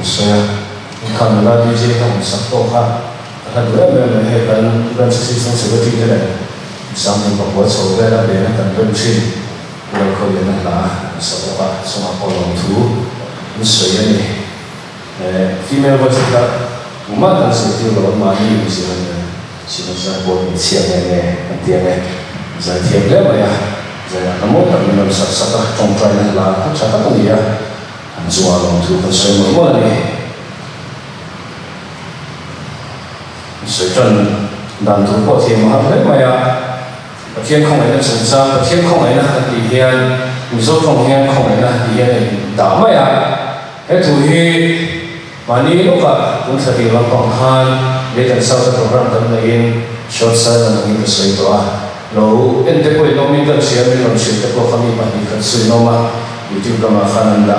soya kan la di je kan sak to kha ta du me he kan si sang se ti de sam ni ba bo so ga la be na kan ben chi ko ko le na la sa ba so ma ko long thu ni soya ni female voice ka uma kan se ti lo ma ni si na si na sa bo ni sia ne an ti ne za ti le ma ya za na mo ta ni sa sa ta tong trai na la cha ta ni ya an zuwa long thu kan soya mo ni水准难突破天嘛，因为天空的成长，天空的底下，你说空天空的底下打么呀？土鱼，万一如果我特地往广汉，你等稍等program等那因小山那因个水多啊，老因得过农民的钱，你农水得过方面把你个水弄嘛，你就干嘛可能打，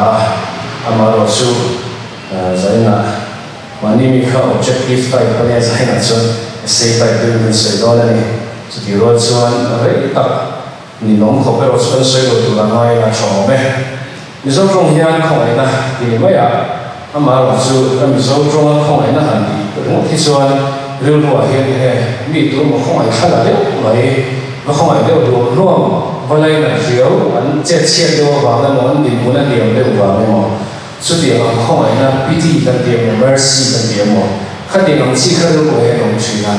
阿妈老叔，在那。Mani mikha objective type pa niya sa na chuan say type din soi do la ni chu ti ro chuan rei tak ni nom kho pe ro chuan soi do tu la ngai la chaw me mi zo rong hian khoi na ti ma ya ama ro chu mi zo rong khoi na han ti ro ti chuan ru ru a hian he mi tu mo khoi khala le mai ma khoi le do ro ba lai na riau an che che do wa na mo ni mu na ni le wa me moสุดที่เราข้อไหนนะพิธีกันเดียว mercy กันเดียวมั้งขั้นที่เราชี้ขั้นรู้ว่าเราชี้นะ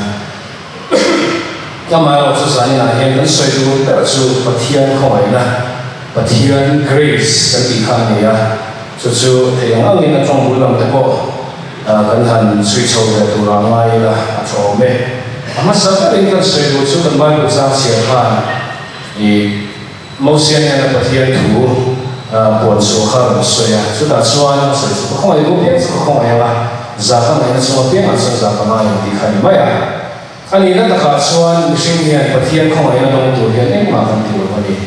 ก็มาเราสุดท้ายนะเห็นนั้นสวยดูแต่สุดปฏิญาณข้อไหนนะปฏิญาณ grace กันที่ข้างนี้อ่ะสุดที่อย่างนั้นนะจงรู้ลำแต่ก็กันทันสวยโชว์แต่ตัวเราไม่ละโชว์ไม่อามาสักการณ์กันสวยดูสุดกันบ้านกุศลเสียข้างอีโมเสสเนี่ยปฏิญาณถูปวดสุขภาพสวยสุดท้ายส่วนสุดข้อไหนรู้เพียงสุดข้อไหนละจากข้างในนั้นส่วนเพียงอันส่วนจากข้างในอย่างที่ขันไม่อะอันนี้นั่นก็ส่วนมิชิเนี่ยปฏิญาณข้อไหนนั้นต้องตัวเรียนเองมากันที่วันนี้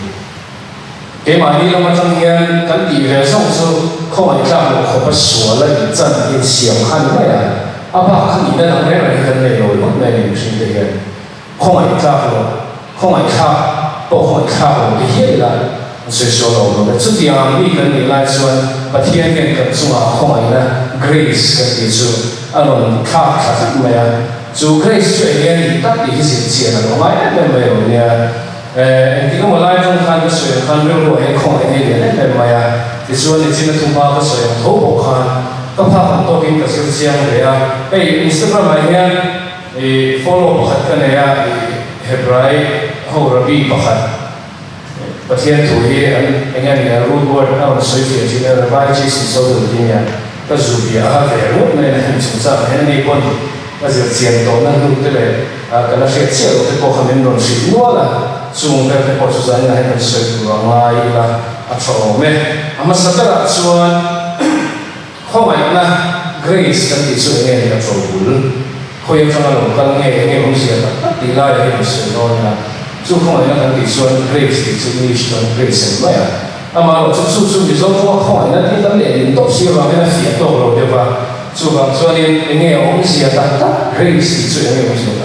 เกี่ยมานี้เรามาจังเรียนกันดีเรียนส่งสู่ข้อไหนจากเราขบสวนและจันเรียนเสียงขันไม่อะอาบ้าขันนี้นั่นอะไรอะไรกันเลยเราไม่ได้มิชิเรียนข้อไหนจากเราข้อไหนจากตัวข้อไหนจากเราที่เฮียละ所以说了，我们这点啊，你跟你来说，把天天跟中啊，后面呢 ，grace 跟你说，阿龙卡什么呀？做 grace 最严，你到底是接了，我买那没有呢？这个我来中看的水，看如果还空一点点，那么呀，你说你今天通话的水，头不看，都怕很多人就是这样的呀。你是不买呀？follow 不看的呀，Hebrew 后边不看。ประเทศถูกที่อันนี้เนี่ยรูปว่าเราสวยเสียจริงๆเราไปที่สิ่งส่วนตัวนี้เนี่ยก็สูบยาเสพติดในชุมชนเห็นในคนก็จะเสี่ยงต่อนั่นนู่นที่เลยก็เราเชื่อที่พวกเขาเป็นโดนสิ่งนู้นละส่วนแต่พอสุดท้ายให้มันสวยตัวง่ายละชอบไหมมาสักการะส่วนข้อหมายนะ grace กันที่ส่วนนี้เราชอบบุญเขายังทำงานหลงกันเงี้ยผมเสียตีไล่ให้มันสวยน้อยนะ做空人那底算 grace 是你算 grace 什么呀？那么我做你说做空人那你当年都希望那写到了对吧？做吧，所以你我们写的grace 最重要是的。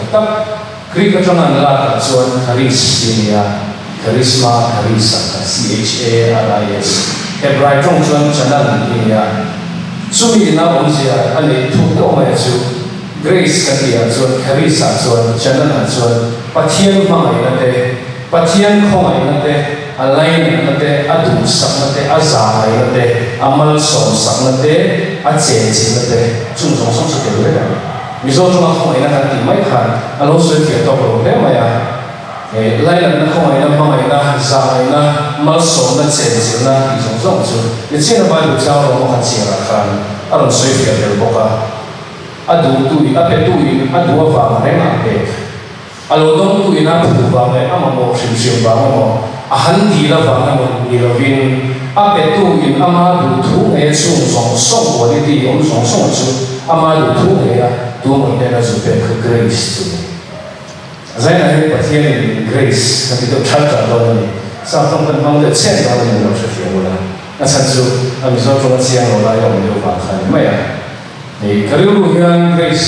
Greek 中文啦，说 charisma、Hebrew 中文真的很厉害。所以呢，我们写按你通过来做 grace 跟你说 charisma 说真的很说。ปะเทียนมาอย่างนั้นเองปะเทียนของอย่างนั้นเองอะไรอย่างนั้นเองอดูสักนั่นเองอาจารย์อย่างนั้นเองอามัลสอนสักนั่นเองอาเจนจินั่นเองจุ่มสองสองสุดเลยนะมิโซจุ่มของอย่างนั้นที่ไม่ขันอาลูกสุดเกี่ยวกับโลกได้ไหมอ่ะไล่นั้นของอย่างนั้นมาอย่างนั้นอาจารย์อย่างนั้นมัลสอนนั่นเจนจินั่นที่สองสองสุดนี่เช่นว่าลูกเจ้าเราไม่ขัดเสียงขันอาลูกสุดเกี่ยวกับโลกอ่ะอาดูตุยอาเป็นตุยอาดูว่าฟังอะไรมาเองอาลูกต้องคุยนะผู้ฟังเลยอามาบอกชิมฟังว่าอาหันดีละฟังนะมันดีละวินอาเป็นตู้ยินอามาดูทุ่งเอส่งส่งวันนี้ผมส่งจุดอามาดูทุ่งเอดูมันเป็นอะไรเป็นคือ grace จุดใจนั้นเป็นประเทศนี้ grace นั่นที่ต้องชัดจัดตรงนี้สร้างต้องเป็นมันจะเช่นเราเนี่ยเราจะเขียนว่านั่นฉันจุดอามิโซจงเสียงเราได้เราไม่รู้ฟังใครไม่อ่ะนี่ก็เรื่องเรื่อง grace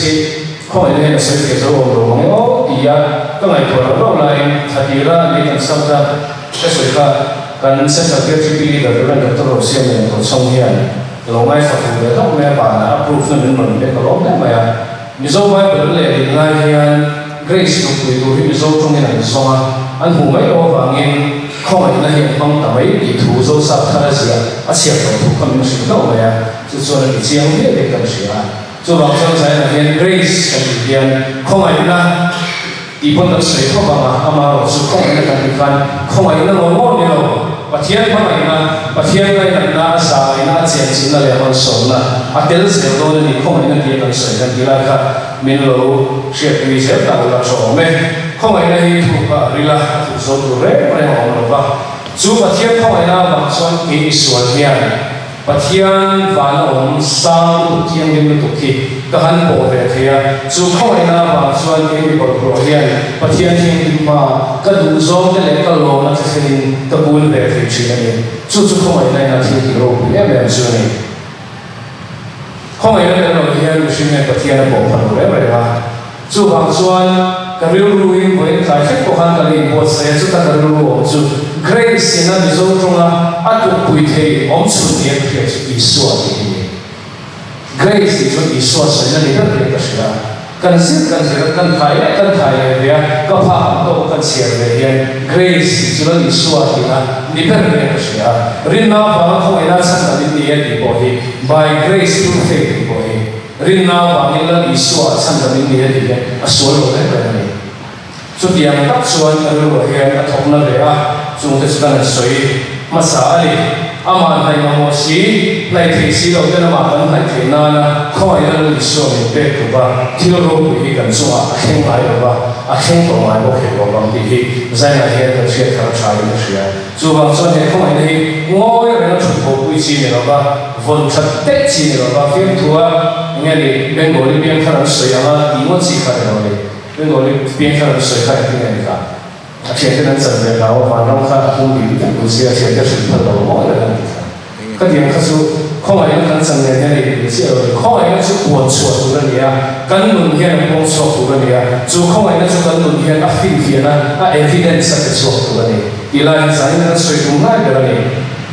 ข้อนี้เนี่ยสิ่งที่เราบอกว่าโอ้ดีอ่ะก็ไงตัวเราเลยถ้าดีละนี่กันสักจะจะสวยค่ะการเส้นทางที่ดีแต่เรื่องการตัวเราเสียเนี่ยตัวช่องเฮียน lo ngai fa thu le lo me ba na approve na min man be ko lo na ma ya mi zo mai ba le ni ngai hian grace to ku do mi zo chung ina zo ma an hu mai lo wa ngin không ai na hiện phong ta mấy bị thủ dấu sập thà gì à xịt đầu thủ không có sự đâu mà ya cho cho là bị chiang biết để cầm sự à cho bằng cho sai là hiện grace cái hiện không ai na đi bằng cái sự không bằng à mà rồi sự không ai na cái phần không ai na lo ngon đi đâu và thiên không ai này na sai na chiang chín là liền bằng sầu na à cái sự đó thì không ai na đi cầm sự cái gì là cả mình lâu sẽ bị sẽ tạo ra số mấy không ai này thuộc cả đi là số tuổi đấy mà này họ nói vào chú bát thiên không ai nào bằng son kỳ xuân hiền bát thiên và ông sang bát thiên đến được kỳ cái hắn bảo vệ thế chú không ai nào bằng son kỳ bị bảo vệ hiền bát thiên thiên mà cái đủ giống cái lẽ cái lô nó sẽ hình cái buôn về thế chuyện này chú không ai này là thiên kỳ lô em em chú này không ai này là hiền chú này bát thiên bảo vệ đấy vậy à chú bằng son cái điều lui với cái khách của hắn cái gì bộ sẽ chúng ta cái điều ông chú grace là ví dụ trong là ăn được bùi thế ông chú niệm thì ý xua thì grace thì chúng ý xua sẽ là những cái cái gì đó cần phải về cái pháp đó cần xem về hiện grace thì chúng là ý xua thì là những cái cái gì đó riêng nào mà không ai nói sang là những cái gì bỏ đi by grace through faith thì bỏ đi riêng nào mà những cái ý xua sang là những cái gì đó xua rồi đấy này cho tiền các xuân ở đây hiện ở thôn nó để chúng ta sẽ là suy mà xã đi mà này mà một xí này thì xí đầu tiên là mà vẫn này thì na không ai là lịch sử mình biết được ba thiếu rồi bị gần xóa khen lại được ba khen còn lại có thể có bằng thì giải này hiện tại sẽ theo trái được sự dù bằng xuân này không ai đây ngồi ở đó chụp bộ quy trình này là ba vốn thật tết chi này là ba phim thua nghe đi bên ngồi đi bên khăn suy mà ý muốn gì phải rồi bên ngồi đi bên khăn suy phải cái này cả chuyện cáiนั้น真的，然后反正看公里的有些现在是碰到我的问题，个点可是看来跟真的那里有些，看来那是我错读的你啊，跟论天的工错读的你啊，就看来那是跟论天啊非天啊evidence 的错读的你，伊拉在那水中来的你，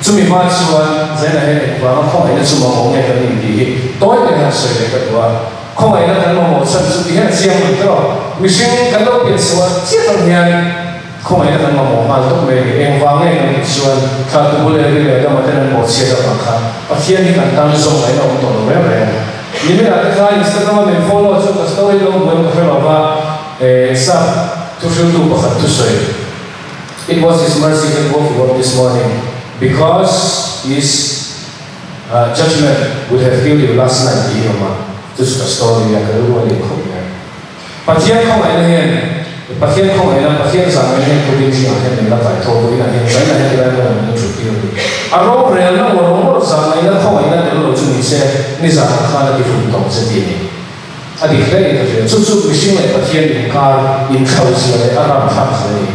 就没法说在那里，然后看来那是我红的跟你的，多一点水的个多。không phải là cái mà một sân sự kiện riêng mình đó, mình sinh cái lâu biệt số chết trong nhà, không phải là cái mà một hoàn tất về em vang này mình xuân, khi tôi bôi lên cái đó mà cái này một chết được mà khác, và khi anh cần tăng số này nó cũng tốt lắm vậy. Như vậy là cái này Instagram mình follow cho cái story đó mình có thể bảo là sao tôi sẽ tu bậc tu soi. It was His mercy that woke you up this morning, because His judgment would have killed you last night, you know. Just a story yang kedua ni khuya. Pasien kau ini hen, pasien kau ini, pasien sama ini kulit siapa yang nak pakai topi nak hen, saya nak kita nak cuci ni. Arok rela orang sama ini kau ini dulu tu ni saya ni sama kalau di rumah sendiri ni. Adik saya itu cucu bising ni pasien ni kar in kau sendiri, Arab tak sendiri.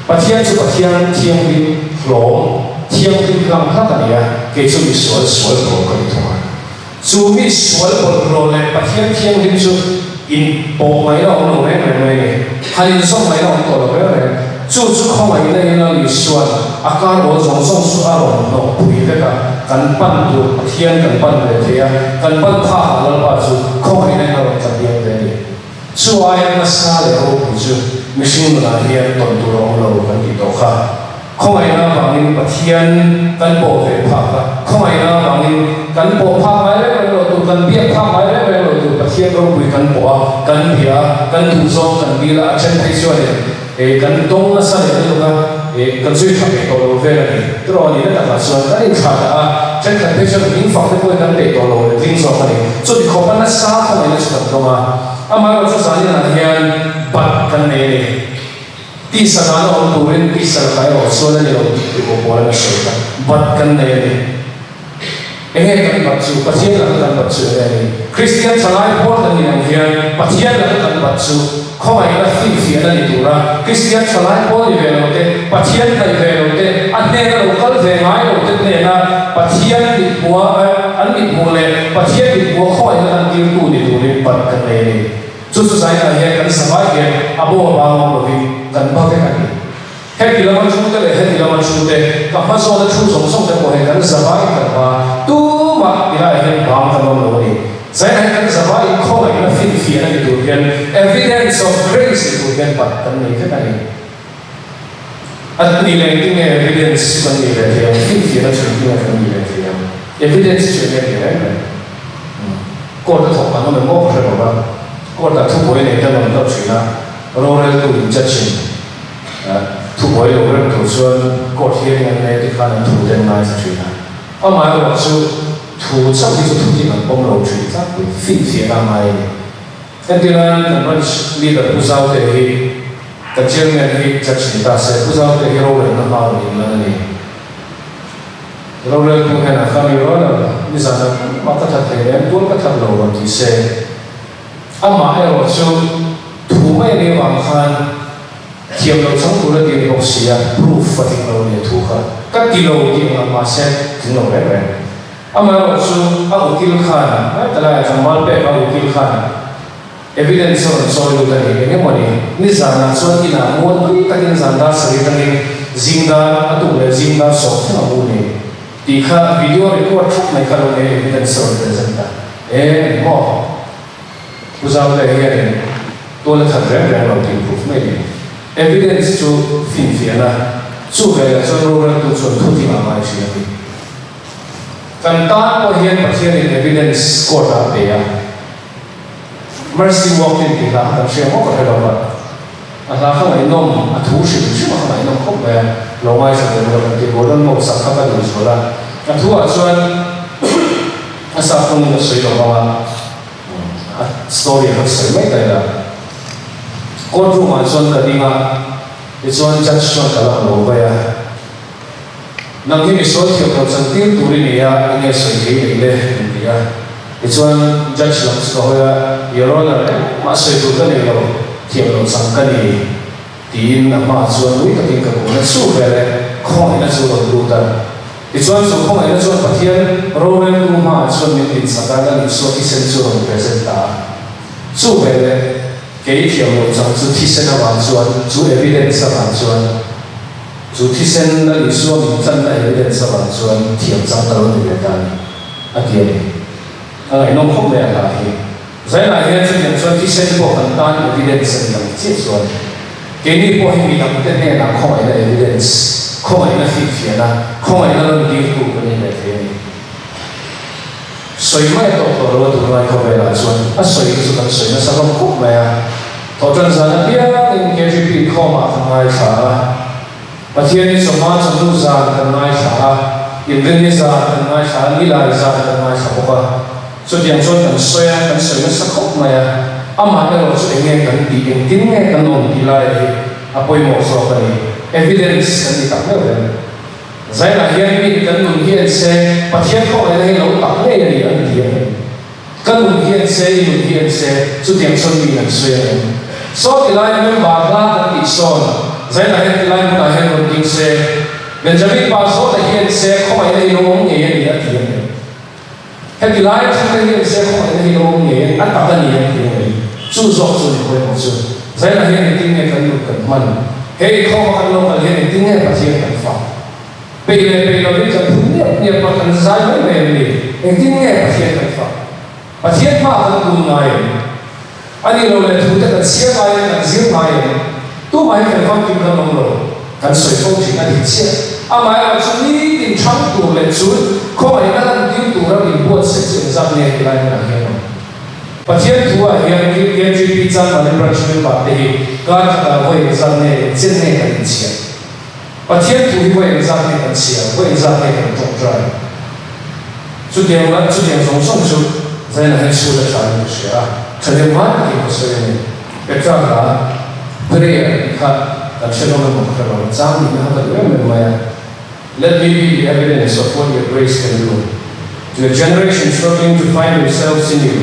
Pasien tu pasien tiang di long, tiang di lam kata dia, kecuali soal kau itu. Chú mi sual bol bol le pathian thiang din chu in po mai lo no le mai halin song mai lo to lo le chu không ai le na li sual akar bo jong song su a ro no pui le ka kan pan tu pathian kan pan le thia kan pan tha lo pa chu không ai le na ro ta dia le chu ai na sa le ro chu mi sing na hian ton tu ro lo kan ti to kha không ai na bangin pathian kan bo ve pha ka không ai na bangin kan bo pha mai le lo tu kan bia pha mai le lo tu pathian ro bui kan bo kan bia kan tu so kan bi la chen thai so le kan tong na sa le lo ka kan sui tha ke to lo ve le tro ni na ta so ka ni tha a chen kan thai so ning fa te ko kan te to lo le ling so ka ni so di ko pa na sa ko ni sa to ma ama ro so sa ni na hian pat kan ne le ti sa na on tu ren ti sa kai o so na ni lo ti ko bo na so ka bat kan ne le kan bat chu pathian la kan bat chu le Christian chalai por kan ni ang hian pathian la kan bat chu khoi la fi fi na ni tu ra Christian chalai por ni ve lo te pathian kai ve lo te an ne lo kal ve ngai lo te ne na pathian ni bua an ni bu le pathian ni bua khoi la kan ti tu ni tu ni bat kan ne ni chu chu sai na hian kan samai ke abo ba mo lo vi kan ba ve kan ni hết kỳ làm ăn chung thế này hết kỳ làm ăn chung thế, các phát số đã chung sống sống thế của hệ cần xã hội cần mà tu mà kỳ là hiền evidence of grace tu hiền bắt kan ni cái này anh đi lên cái evidence kan ni le thiam phim phim nó chuyện kia kan ni le thiam evidence chuyện này thế này cô đã thọ anh nó mua phải bảo là cô đã thu hồi này cho nó đâu chuyện là rồi tu chất chính thu hồi rồi tu xuân cô thiền này thì khả năng tu đến mai chuyện là ở mai là số thu sau khi thu thì mình bông lâu chuyện chắc phim phim làm mai anh đi lên mình đi được tu sau thì cái chuyện này thì chất chính ta sẽ tu sau thì rồi nó mau đi lên này rồi tu hay là khami rồi là bây giờ nó bắt thật thì em tuôn bắt thật lâu rồi thì sẽ mai là số thu mai đi vào khan thiam lo sang tu la ti lo sia proof fating lo ne thu kha ka ti lo ti ma se tin lo re ama lo su a ukil khan ta la jamal pe a ukil khan evidence on so lo ta ni ne mo ni zana so ti na mo ti ta ni zanda sari ta ni zinda atu le zinda so na mo ni ti kha video record thuk mai ka lo ne evidence on present ta mo uzau le he to la thak re lo ti proof mai ni evidence cho phim phim là chú về là cho rồi tu cho thu thì mà mai chuyện gì cần ta có hiện bác sĩ evidence court à bây giờ mercy walk in thì là cần xem có thể đâu mà là không phải nông à thú sự chứ mà không phải nông không về lâu mai sẽ được một cái bộ đơn một sản phẩm cái gì số là à thú à xuân à sao không được sử dụng mà story không sử mấy cái là con rùa mà xuân cái gì mà cái xuân chắc xuân cả là lâu vậy à nằm cái số thiểu cầu sản tiêu tuổi này à anh em sử dụng cái này thì à cái xuân chắc làm sao vậy à giờ rồi mà sử dụng cái này rồi thiểu cầu sản cái này tin mà xuân với cái cái của nó số về không phải là số lượng đủ đơn cái xuân số không phải là xuân phát hiện rồi nên mà xuân mình tin sản cái này số cái sinh số lượng present ta số về cái thiểu một trong số thí sinh là hoàn toàn số evidence là hoàn toàn số thí sinh là lý số mình chân là evidence là hoàn toàn thiểu trong đó là người ta à kia này nó không về là gì giải lại hiện trên những số thí sinh của phần tan evidence là chết rồi cái này của mình làm cái này là không phải là evidence không phải là phi phi là không phải là luận điểm của cái này thế này soi mai tổ rồi tụi nó không về là chuẩn à soi cái số cần soi nó sao không khúc về tổ chân ra là biết những cái gì bị khó mà thằng ai trả và thiên nhiên số mà trong lúc ra thằng ai trả hiện lên ra thằng ai trả nghĩ lại ra thằng ai trả không có số tiền số cần soi nó sao khúc mà mà cái đó số nghe cần đi tiếng nghe cần nôn đi lại à bôi một số cái evidence cần đi tập nữa giải là hiện mình cần nôn hiện sẽ và thiên không phải là lâu tập nghe gì anh đi cần nôn hiện sẽ số tiền số mình cần soi so thì lại mình bảo là cái son giải là hiện lại mình là hiện nôn hiện sẽ Benjamin bảo số là hiện sẽ không phải là lâu nghe gì anh đi hiện thì lại chúng ta hiện sẽ không phải là lâu nghe anh tập cái gì anh đi chú dọc chú đi quay một chú giải là hiện tiếng nghe cần được cần mình hay không cần lâu là hiện tiếng nghe và tiếng cần phật bây giờ biết rằng thứ nhất mà cần giải mấy mềm đi tiếng nghe và tiếng cần phật và tiếng mà cần cùng này anh đi lâu là thứ nhất là xe mai là giếng mai tu mai cần phật kim cần lòng rồi cần soi phong chỉ là đi xe mai là chú đi tìm trắng tu lên chú không phải là đang tìm tu ra tìm buồn sẽ chuyển ra nghe lại là nghe và thiên thua hiện hiện GP trang mà nên branch bảo thì các với rằng này trên này là tiền và thiên thua với rằng này là tiền với rằng này là trọng trái số tiền sống số đây là hết số là trái được chưa cho nên mà thì có số này cái trang là prayer khác là chuyện nó một cái đó trang thì nó thật là mình mà let me be the evidence of what your grace can do to a generation struggling to find themselves in you.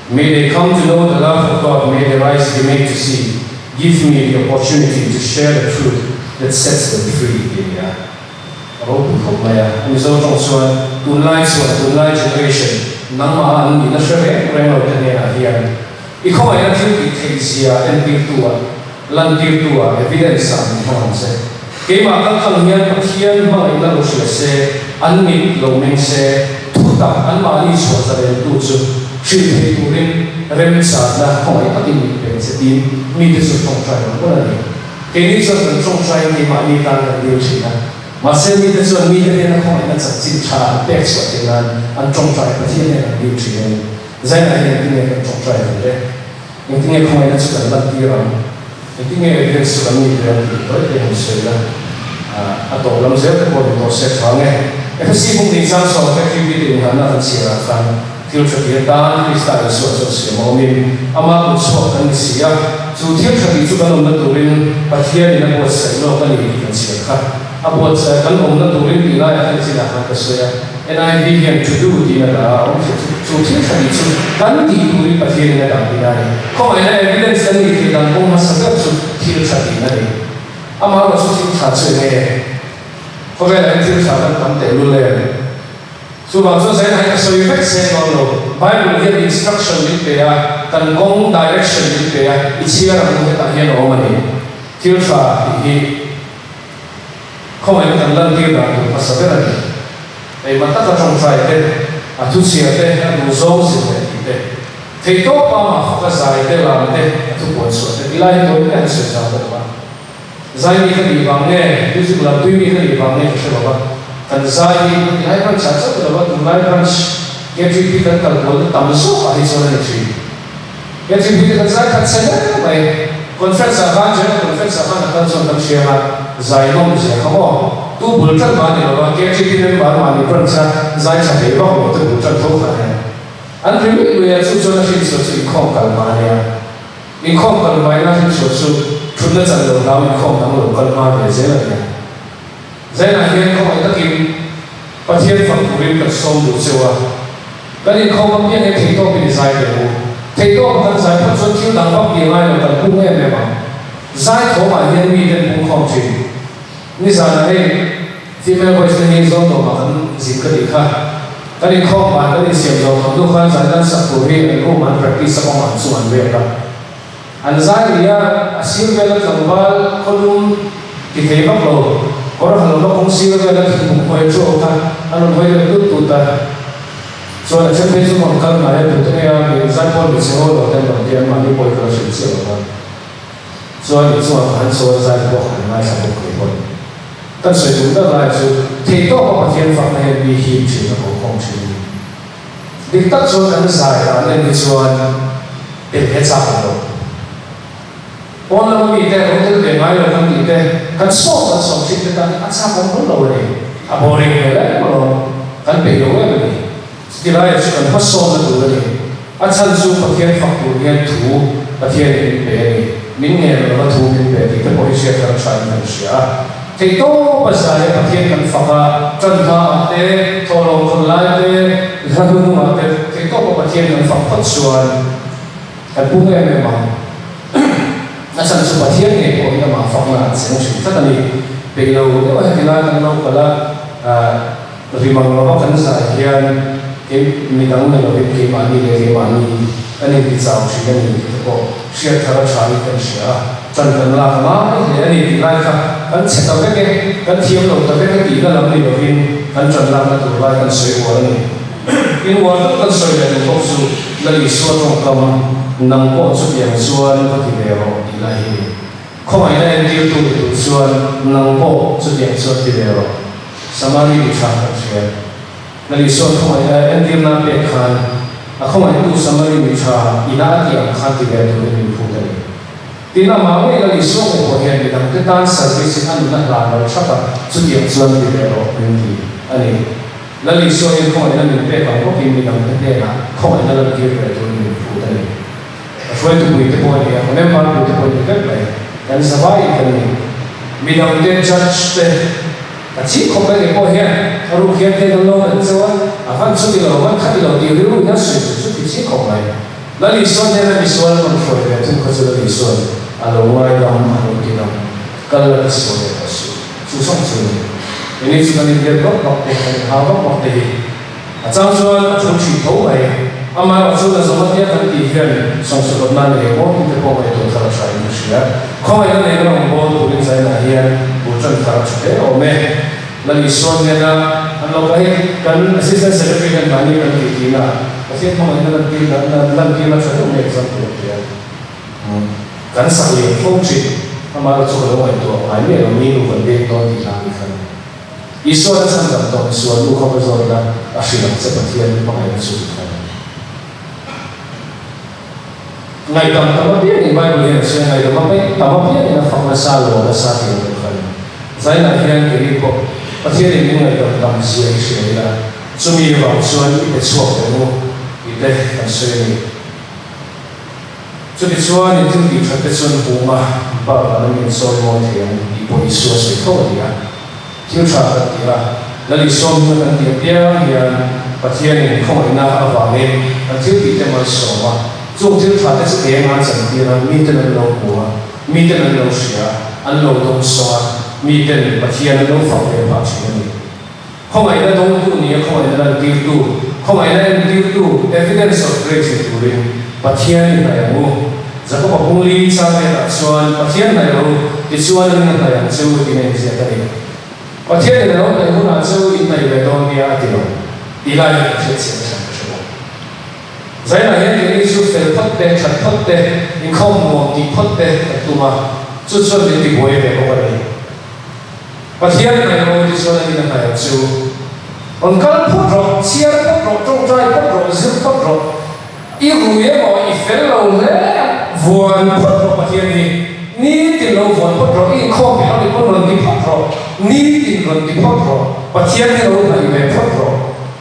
May they come to know the love of God. May their eyes be made to see. Give me the opportunity to share the truth that sets them free. Anh dâu trong xuân, tương lai generation, nắng mà anh bị nó sẽ vẽ quen rồi thế này là hiện. Ý không phải là thiếu bị thầy gì à, em tiêu tua, lần tiêu tua, evidence à, không hẳn sẽ. Cái mà các thằng hiền, các thiên mà anh là một sự sẽ, anh mít lâu mình sẽ thu tập, anh mà đi xuống ra đến tu chú. Chỉ thấy tụi mình rem sa na không ai bắt đi về sẽ đi mi đi xuống trong trái nó là gì cái này cho mình trong trái thì mà đi ta là điều gì à mà xem mi đi xuống mi đi nó không ai nó sẽ chỉ trả bẹt xuống thì là anh trong trái cái thiên này là điều gì này giải này thì nghe trong trái rồi nhưng nghe không ai nó chỉ là đi rồi nhưng nghe cái sự là mi đi rồi đối với hình sự là tổ làm việc của tổ sẽ thoáng nghe cái gì cũng định sang sau cái khi đi đường nó thành sự là phản thiếu cho việc ta đi sai số cho sự mà mình ama cũng số cái gì á dù thiếu cho việc chúng ta làm được rồi bắt hiện là một sự lo cái gì cái gì khác một cái làm được rồi thì là cái gì là cái sự and I begin to do thì là dù thiếu cho việc chúng ta đi rồi bắt hiện là cái gì đấy không phải là evidence cái gì thì là cũng mà sẽ có thiếu cho việc này ama có số thiếu cho sự này có vẻ là thiếu cho cái vấn đề luônเลยso bằng số sẽ hay so effect sẽ bao lâu Bible here instruction đi về cần công direction đi về ít chia là một cái hiện ở mình thiếu pha thì không phải cần lần tiêu là được mà sẽ là để mà tất cả trong trái thế thu xia thế đủ dấu gì thế thì tốt bao mà không có giải thế làm thế thu cuốn số thế lại tôi cái sự sao được mà giải đi cái gì bằng nghe ví dụ là tuy cái gì bằng nghe sẽ bảo kan zai ni hai ban cha cha da ba tu lai ban KGP kan kal bol tam so a hi so na chi KGP kan zai kan se na mai conference a ban je conference a ban kan so tam she ha zai nom je ha mo tu bul tan ba ni ba KGP ne ba ma ni pran cha zai cha de ba mo tu bul tan tho kha ne an ri mi we su so na shi so chi khom kal ma ne in khom kal mai na shi so su thun na chan lo na in khom na lo kal ma ve je la ne giải này hiện không phải tất kim bắt hiện phật của mình cần sâu đủ siêu à cái này không có biết cái thầy to bị giải được thầy to cần giải phân số thiếu đẳng cấp nhiều ai là cần cung nghe về mà giải thấu mà hiện mi đến cũng không chịu như giờ này female voice này giống đồ mà cần dịp cái gì khác cái này không mà cái này siêu rồi còn tôi khoan giải đơn sắc của mình cũng mà practice sao mà suy luận về cả anh giải thì siêu về là cần vào con thì thấy bắt đầu orang kalau kong siwa kan kita buat show kan, anu buat itu tuh ta. So ada cerita itu mungkin ada betul ya, example bisa orang dan bagian mana buat kalau sih kan. So itu akan so saya buat mana saya buat. Tapi saya juga lah itu, tidak apa bagian fakta yang dihim sih aku kong sih. Diktat so kan saya, ada itu berbeza kalau. Orang lebih deh, orang lebih baik orang lebih deh. Kan so sih kita asal orang lalu ni, apa orang ni lah kalau kan beliau ni, setelah itu kan pasal lalu ni, asal tu bagian faktor yang tu bagian ini beri, minyak lalu tu beri, kita boleh share dengan saya manusia. Itu pasal bagian kan faktor, contoh ada tolong kelai ada, lalu ada, itu bagian kan faktor suan, kan bunga memang. Asal sebagian ni orang yang maafkan lah, senang cerita tadi. Beliau itu kita kalau terima orang kan sahaja, minang melawat kemani, ini bisa usia ni kita share cara cari kan share. Contohnya mana ini kita kan setahu kan tiap orang tapi kan kita dalam ni mungkin kan contohnya tu kan sesuatu ni. Ini waktu kan sesuatu yang khusus dari suatu kawan. Nang po chút yang suan có thể đều đi lại không phải là tiêu tu tu suan nang po chút yang suan thì đều samari đi sang các chuyện là đi suan không phải là em tiêu nam biệt khan không phải tu samari đi sang ina thì ang khan thì đều tu đi phụ đấy thì là mà cái là đi suan của hiện thì làm cái tan service anh là làm rồi chắc là chút yang suan thì đều bên thì anh ấy là đi suan không phải là mình biệt khan có khi mình làm cái này là không phải là tiêu về tu đi phụ đấy Foi tu muito bom dia, o mesmo ano muito bom dia também. Dan sabai também. Me dá tem judge te. A chi không phải bom dia, a ru kia te lo na so, a fan su di lo, van khat lo di ru na su ti chi không phải. La li son ne la li son non foi de tu ko su la li son. A lo wa ya ma lo ki na. Kal la so de ta su song su. Ini su ni dia ko ko te ha ko te. A chang so chu chi thou ai. Ama waktu itu semua dia kan dihian, songsul benar ni, oh kita kau itu kalau saya manusia, kau itu ni orang bodoh tulis saya nahian, bukan kalau kita, lagi suami na, kalau kaya kan asisten secretary kan bani kan kita, ประเทศของมันนั่นที่นั่นที่เราใช้ต้องเรียนสังเกตเนี่ยการสังเกตฟุ้งจิตทำมาเราช่วยเราไว้ตัวหายเนี่ยเรามีลูกคนเดียวตอนที่ทำอีกครั้งอีส่วนนั้นสังกัดตอนส่วนลูกเขาไปสอนนะอาชีพจะประเทศไม่ไปสู้กันไงตอนที่เรียนในไบเบิลเนี่ยเชื่อไงตอนที่เรียนในฟังภาษาโลกภาษาที่เราเรียนใจนั้นเรียนเกี่ยวกับประเทศนี้ไงตอนทำเสียเสียนะจะมีบางส่วนที่เป็นช่วงเดียวอีเด็กกันเสียนี่จะเป็นช่วงนี้ที่ดีฉันเป็นส่วนหัวมาบ้านเรามีส่วนมองเห็นอีบริสุทธิ์สุดโต่งดีอ่ะที่ชาติดีอ่ะแล้วอีส่วนมันเดียวเดียวอย่างประเทศนี้เขาไม่น่าเอาฟังเลยที่ดีแต่มาสอนว่าช่วงที่ชาติจะเกี่ยงงานสังเกตเรามีแต่เราหัวมีแต่เราเสียอันเราต้องสอนมีแต่ประเทศเราฟังเลยว่าเช่นนี้เขาไม่ได้ต้องดูนี่เขาไม่ได้ดีดูเขาไม่ได้ดีดู evidence of grace ดูเรื่องประเทศนี้อะไรมั่งจะก็บอกพงลีชาติละส่วนประเทศไหนเราที่ส่วนนั้นอะไรอย่างเช่นที่นี่เสียกันเองประเทศไหนเราแต่คนอาจจะอินในเรื่องนี้อาจจะดีไลน์เสียเสียสังเกตใจไหนที่นี่สุดเฟลพัดเตะขัดพัดเตะยิ่งเข้าหมวกที่พัดเตะตัวมาสุดๆที่บวยเด็กเขาไปประเทศไหนเราที่ส่วนนั้นอะไรอย่างเช่นองค์การพูดเราเชียร์พูดเราจงใจพูดเราซึมพูดเราอีรู้ยังว่าอีเฟลเราเนี่ยวนพูดเราประเทศนี้นี่ที่เราวนพูดเราอีข้อที่เราพูดเราที่พูดเรานี่ที่เราที่พูดเราประเทศนี้เราไม่ได้พูดเรา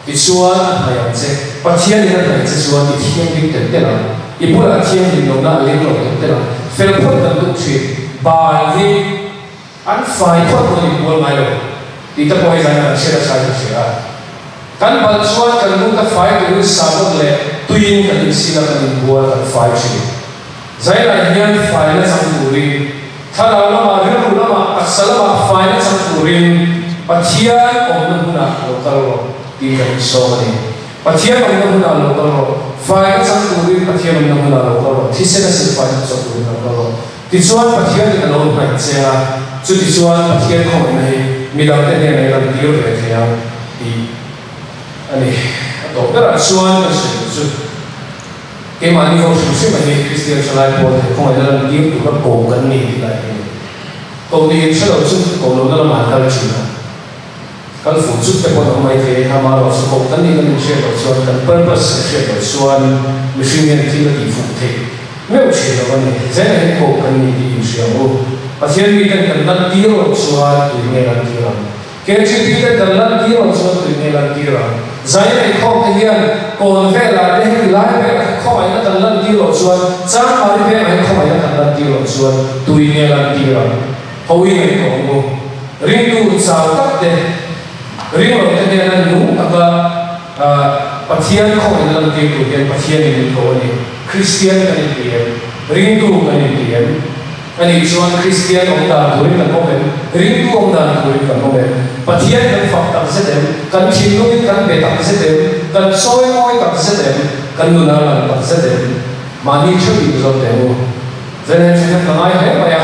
ที่ส่วนอะไรอย่างเช่นประเทศนี้เราที่ส่วนที่เที่ยงยิ่งเต็มเต็มอีพวกเราเที่ยงยิ่งเราได้เลี้ยงเราเต็มเต็มเฟลพูดกันทุกทีบางทีอันฝ่ายพูดเราอีกวนไม่รู้ที่ตะโกนให้กันเชื่อใช่เชื่อกันบางส่วนกันลูกกับฝ่ายที่รู้สาวเลยตุยกันอินสิละกันบัวกันฝ่ายชีใจเราเห็นฝ่ายนั้นสังกุริถ้าเราละมาเรื่องละมาอัศละมาฝ่ายนั้นสังกุริปัจจัยของมันหุ่นโลกาโลดีกันโซนี่ปัจจัยของมันหุ่นโลกาโลฝ่ายนั้นสังกุริปัจจัยของมันหุ่นโลกาโลที่เสด็จฝ่ายนั้นสังกุริโลกาโลที่ส่วนปัจจัยที่เราไม่เชื่อจุดที่ส่วนปัจจัยของมันมีดาวเด่นในระดับเดียวเลยทีเดียวที่อันนี้ต่อไปเราส่วนก็คือเกี่ยมันนี่เขาสุดๆมันนี่คริสเตียนชาวไร่พอที่เขาในระดับเดียวถูกกับโกงกันนี่ที่ไหนตรงนี้ฉันเราซึ่งโกงเราเรามาทำจริงนะกันฝูงสุดแต่พอทำไมเททำมาเราสกปรกกันนี่กันเชื่อเราส่วนกันเปิดเผยเชื่อเราส่วนไม่ใช่เงินที่เราดีฝูงเทไม่เอาเชื่อเราเนี่ยเจ้าเห็นโกงกันนี่ดีอยู่เชื่อว่าประเทศนี้กันนั่นเดียวส่วนตัวเงี้ยนั่นเดียวเกี่ยวกับที่กันนั่นเดียวส่วนตัวเงี้ยนั่นเดียวใจในข้อที่ยังก่อนเวลาเด็กไล่ไปข้อไหนกันนั่นเดียวส่วนจ้างมาเรื่อยๆข้อไหนกันนั่นเดียวส่วนตัวเงี้ยนั่นเดียวเขาวิ่งของมึงริงดูสาวตัดเด็ริงเราเนี่ยนั่นนู้นแต่ประเทศข้อไหนนั่นเดียวตัวเงี้ยประเทศนี้เขาเนี่ยคริสเตียนกันเดียวริงดูกันเดียวอันนี้ส่วนคริสเตียนองค์ดำด้วยกันโมเมนริงดูองค์ดำด้วยกันโมเมนประเทศกันฝักตัดเสด็จกันชิมลุยกันเบตัดเสด็จกันซอยมอยตัดเสด็จกันนุนาลันตัดเสด็จมานี่ช่วยดูจนเต็มเจนเจนปังไงเฮ้ยมา呀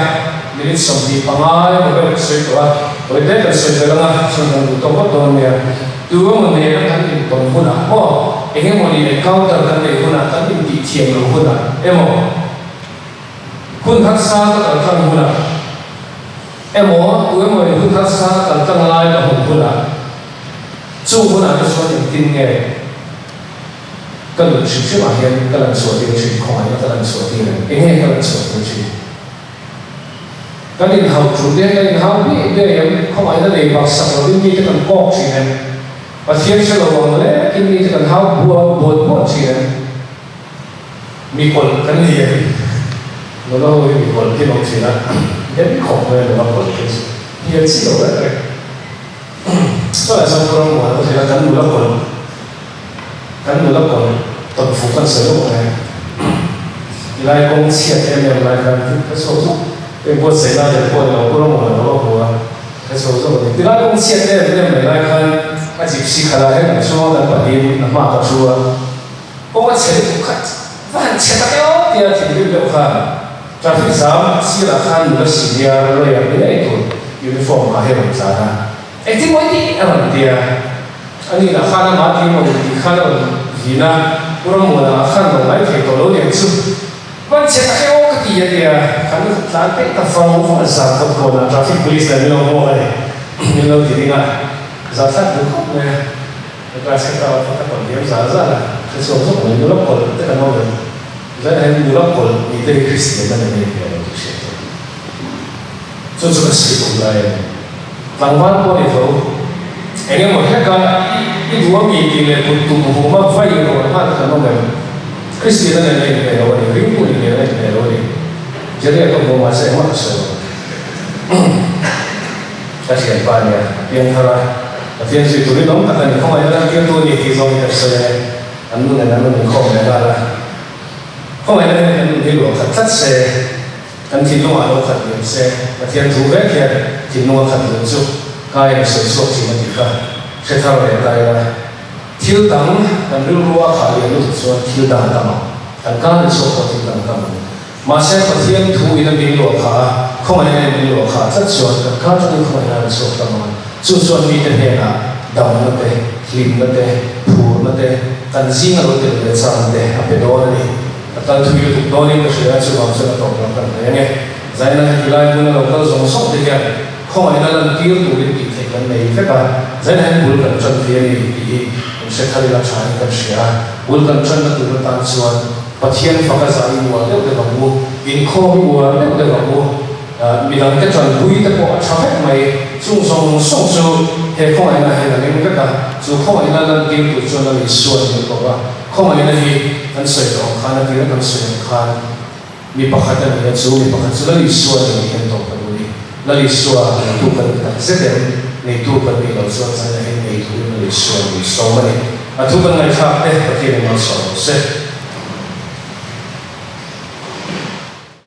มีนิสัยปังไงมันก็สวยตัวโดยเด็กสวยตัวละส่วนตัวตัวตัวเนี่ยตัวมันเนี่ยกันเป็นตัวหุ่นอ่ะโอ้เอ็งมันนี่เขาตัดกันเป็นหุ่นอ่ะกันเป็นตีเทียมหุ่นอ่ะเอ็มคุณทักษะก็ตั้งหุ่นอ่ะเอ็มตัวมันคุณทักษะก็ตั้งลายกับหุ่นอ่ะจู่หุ่นอ่ะจะส่วนติงเงี้ยก็หลุดชิบชิบมาเห็นก็หลังส่วนที่ชิบคอยก็หลังส่วนที่เอ็งก็หลังส่วนที่ชิบก็นี่เขาจุดเด่นก็นี่เขาพี่เดี๋ยวเขาหมายถึงในบางสัปดาห์นี้จะกันกอกชิบเนี่ยประเทศเชลวังเลยที่นี่จะกันเขาบัวบดบดชิบเนี่ยมีคนกันนี่เราต้องมีคนที่ลงชิบนะเด็กของเลยเราคนที่เยี่ยมสิเราเลยก็เลยสังคมว่าเราจะกันดูแลคนกันดูแลคนตอนฝึกกันเสร็จแล้วไงไล่กงเชียร์เอ็มยังไล่กันที่เขาสู้เป็นพวกเสนาจะพวกเราพวกเราหมดเราพวกเขาสู้ๆที่ไล่กงเชียร์เอ็มยังไม่ไล่กันอาจจะสิขนาดให้ช่วงนั้นประเดี๋ยวน้ำมันก็ชัวก็ว่าเชื่อทุกข์ว่าเชื่อได้อ๋อที่เราถึงเรื่องค่ะจากที่สามสี่หลักฐานหรือสิ่งที่เราอยากได้ตัวยูนิฟอร์มมาให้เราใช้นะไอ้ที่ไม่ดีอะไรเดียอันนี้หลักฐานมาที่มันดีขนาดนี้นะ orang mula akan mengai kalau yang tu macam kau ketia dia kan lantai tak faham apa asal kau nak traffic police dan orang mulai orang jadi nak zasat bukan ya kerana kita apa dia zasat lah sesuatu yang dulu kau tak tahu kan jadi dulu kau itu Kristian dan ini dia itu siapa so juga sih mulai langwan pun itu ini mereka itu kami kira untuk membuat file orang mana kan Kristian dan ini dia orang ini pun dia orang jadi aku mau masuk masuk kasihan banyak yang cara yang si tuli dong akan kau ada yang tu ni kisah ni terse anu kau ada kau ada anu dia luar kat se kan tinno ada kat dia se yang tu kan dia tinno kat dia tu kaya sesuatu sih macam saya tahu dia kaya til dang dan luar kali itu soal til dang dang dan kan sesuatu til dang dang masih pasien tu ini bilu kah kau ada bilu kah sesuatu kan tu kau ada sesuatu dang sesuatu ni terhena dang nate lim nate pur nate kan sing ada tu sang nate apa doa ni atau tu itu doa ni tu saya cuba saya tahu kan ini saya nak hilai pun lokal zongsong dia kau ada dalam til tu ini kita ni kita saya nak bukan contoh ini saya kali nak cari kan saya bukan contoh tu tentang suatu pasien fokus hari buat dia udah kamu info buat dia udah kamu bilang kita cuman bui tapi capek mai sungsong sungsong kau ada yang kita kau ada dalam game tu cuman isuan itu kau ada lagi kan saya tahu kan dia kan saya kan ni pakatan dia ni pakatan lalu isuan ini kan tahu kan ni lalu isuan itu kan kita sedang ni tu kan ni lalu isuan saya ni itu lalu isuan ni so mana atau kan saya tak pasien masuk